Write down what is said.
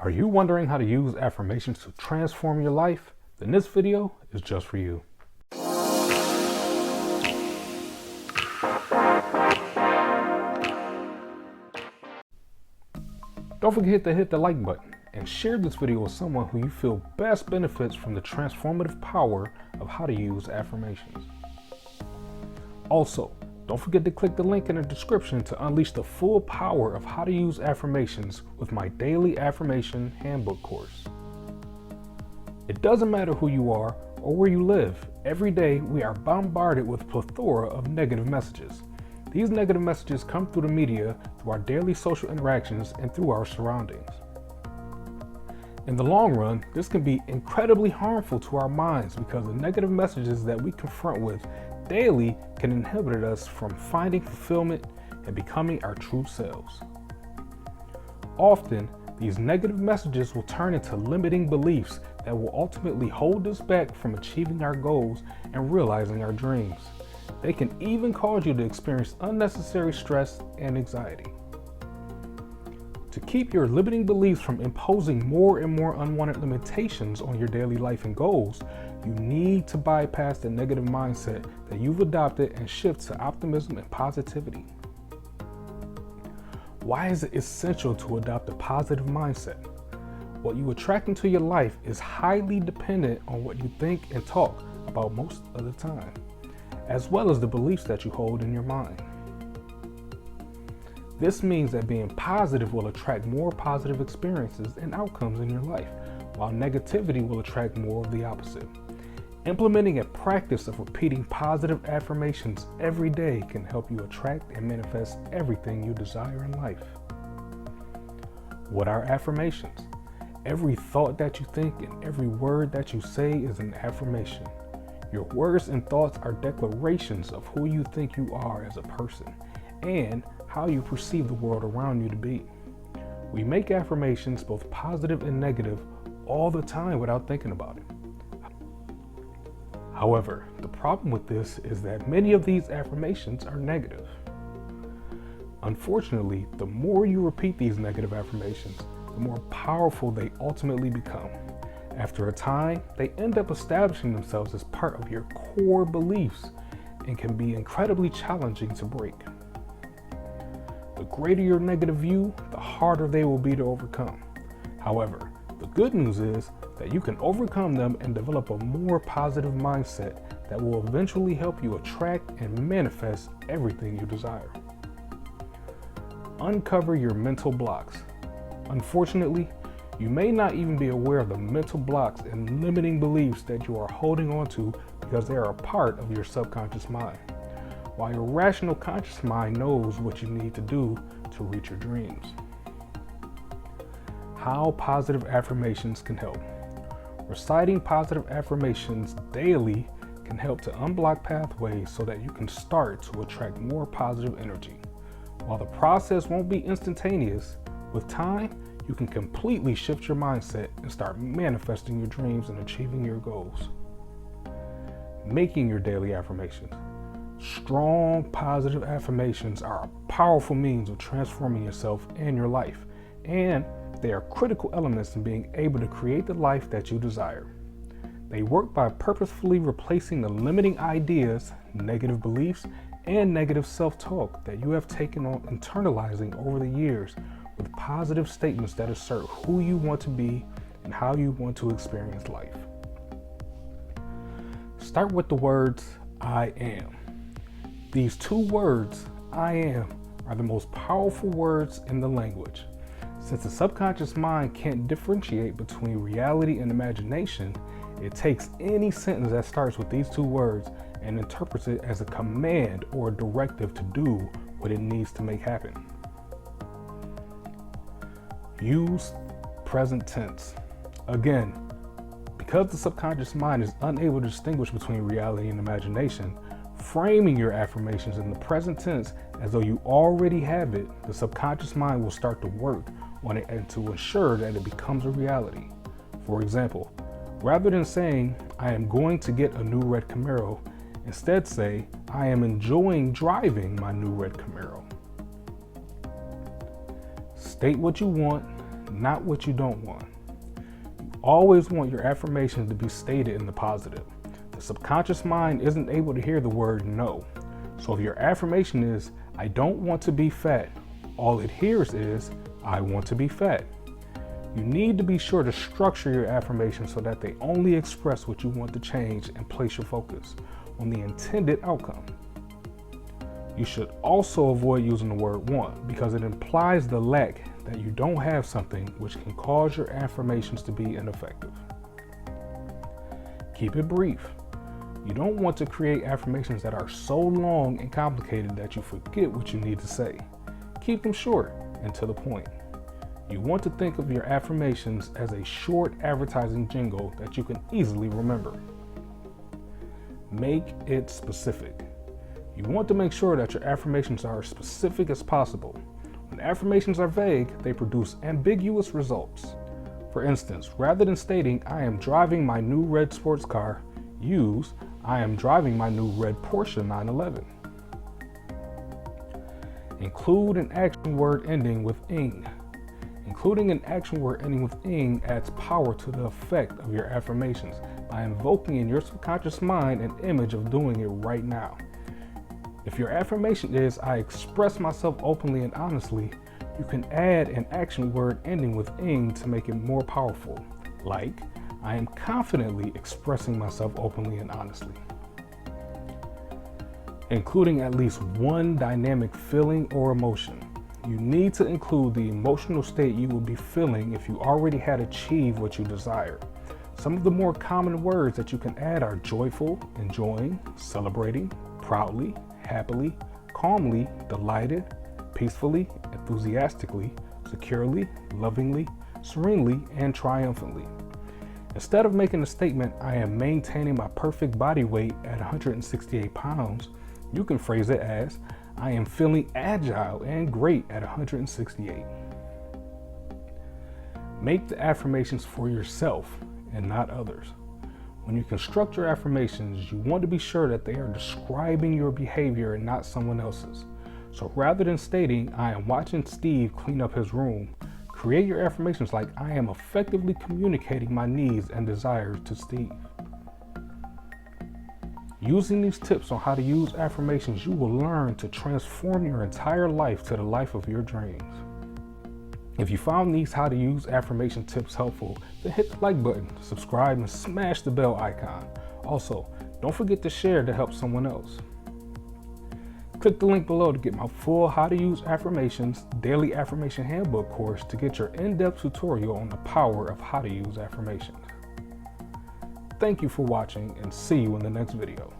Are you wondering how to use affirmations to transform your life? Then this video is just for you. Don't forget to hit the like button and share this video with someone who you feel best benefits from the transformative power of how to use affirmations. Also, don't forget to click the link in the description to unleash the full power of how to use affirmations with my daily affirmation handbook course. It doesn't matter who you are or where you live. Every day we are bombarded with a plethora of negative messages. These negative messages come through the media, through our daily social interactions, and through our surroundings. In the long run, this can be incredibly harmful to our minds because the negative messages that we confront with daily can inhibit us from finding fulfillment and becoming our true selves. Often, these negative messages will turn into limiting beliefs that will ultimately hold us back from achieving our goals and realizing our dreams. They can even cause you to experience unnecessary stress and anxiety. To keep your limiting beliefs from imposing more and more unwanted limitations on your daily life and goals, you need to bypass the negative mindset that you've adopted and shift to optimism and positivity. Why is it essential to adopt a positive mindset? What you attract into your life is highly dependent on what you think and talk about most of the time, as well as the beliefs that you hold in your mind. This means that being positive will attract more positive experiences and outcomes in your life, while negativity will attract more of the opposite. Implementing a practice of repeating positive affirmations every day can help you attract and manifest everything you desire in life. What are affirmations? Every thought that you think and every word that you say is an affirmation. Your words and thoughts are declarations of who you think you are as a person and how you perceive the world around you to be. We make affirmations both positive and negative all the time without thinking about it. However, the problem with this is that many of these affirmations are negative. Unfortunately, the more you repeat these negative affirmations, the more powerful they ultimately become. After a time, they end up establishing themselves as part of your core beliefs and can be incredibly challenging to break. The greater your negative view, the harder they will be to overcome. However, the good news is that you can overcome them and develop a more positive mindset that will eventually help you attract and manifest everything you desire. Uncover your mental blocks. Unfortunately, you may not even be aware of the mental blocks and limiting beliefs that you are holding on to because they are a part of your subconscious mind, while your rational conscious mind knows what you need to do to reach your dreams. How positive affirmations can help. Reciting positive affirmations daily can help to unblock pathways so that you can start to attract more positive energy. While the process won't be instantaneous, with time, you can completely shift your mindset and start manifesting your dreams and achieving your goals. Making your daily affirmations. Strong, positive affirmations are a powerful means of transforming yourself and your life, and they are critical elements in being able to create the life that you desire. They work by purposefully replacing the limiting ideas, negative beliefs, and negative self-talk that you have taken on internalizing over the years with positive statements that assert who you want to be and how you want to experience life. Start with the words, I am. These two words, I am, are the most powerful words in the language. Since the subconscious mind can't differentiate between reality and imagination, it takes any sentence that starts with these two words and interprets it as a command or a directive to do what it needs to make happen. Use present tense. Again, because the subconscious mind is unable to distinguish between reality and imagination, framing your affirmations in the present tense as though you already have it, the subconscious mind will start to work on it and to ensure that it becomes a reality. For example, rather than saying, I am going to get a new red Camaro, instead say, I am enjoying driving my new red Camaro. State what you want, not what you don't want. You always want your affirmations to be stated in the positive. The subconscious mind isn't able to hear the word no. So if your affirmation is, I don't want to be fat, all it hears is, I want to be fat. You need to be sure to structure your affirmations so that they only express what you want to change and place your focus on the intended outcome. You should also avoid using the word want because it implies the lack that you don't have something, which can cause your affirmations to be ineffective. Keep it brief. You don't want to create affirmations that are so long and complicated that you forget what you need to say. Keep them short and to the point. You want to think of your affirmations as a short advertising jingle that you can easily remember. Make it specific. You want to make sure that your affirmations are as specific as possible. When affirmations are vague, they produce ambiguous results. For instance, rather than stating, I am driving my new red sports car, use, I am driving my new red Porsche 911. Include an action word ending with ing. Including an action word ending with ing adds power to the effect of your affirmations by invoking in your subconscious mind an image of doing it right now. If your affirmation is, I express myself openly and honestly, you can add an action word ending with ing to make it more powerful, like, I am confidently expressing myself openly and honestly. Including at least one dynamic feeling or emotion. You need to include the emotional state you will be feeling if you already had achieved what you desire. Some of the more common words that you can add are joyful, enjoying, celebrating, proudly, happily, calmly, delighted, peacefully, enthusiastically, securely, lovingly, serenely, and triumphantly. Instead of making a statement, I am maintaining my perfect body weight at 168 pounds, you can phrase it as, I am feeling agile and great at 168. Make the affirmations for yourself and not others. When you construct your affirmations, you want to be sure that they are describing your behavior and not someone else's. So rather than stating, I am watching Steve clean up his room, create your affirmations like I am effectively communicating my needs and desires to Steve. Using these tips on how to use affirmations, you will learn to transform your entire life to the life of your dreams. If you found these how to use affirmation tips helpful, then hit the like button, subscribe, and smash the bell icon. Also, don't forget to share to help someone else. Click the link below to get my full How to Use Affirmations Daily Affirmation Handbook course to get your in-depth tutorial on the power of how to use affirmations. Thank you for watching and see you in the next video.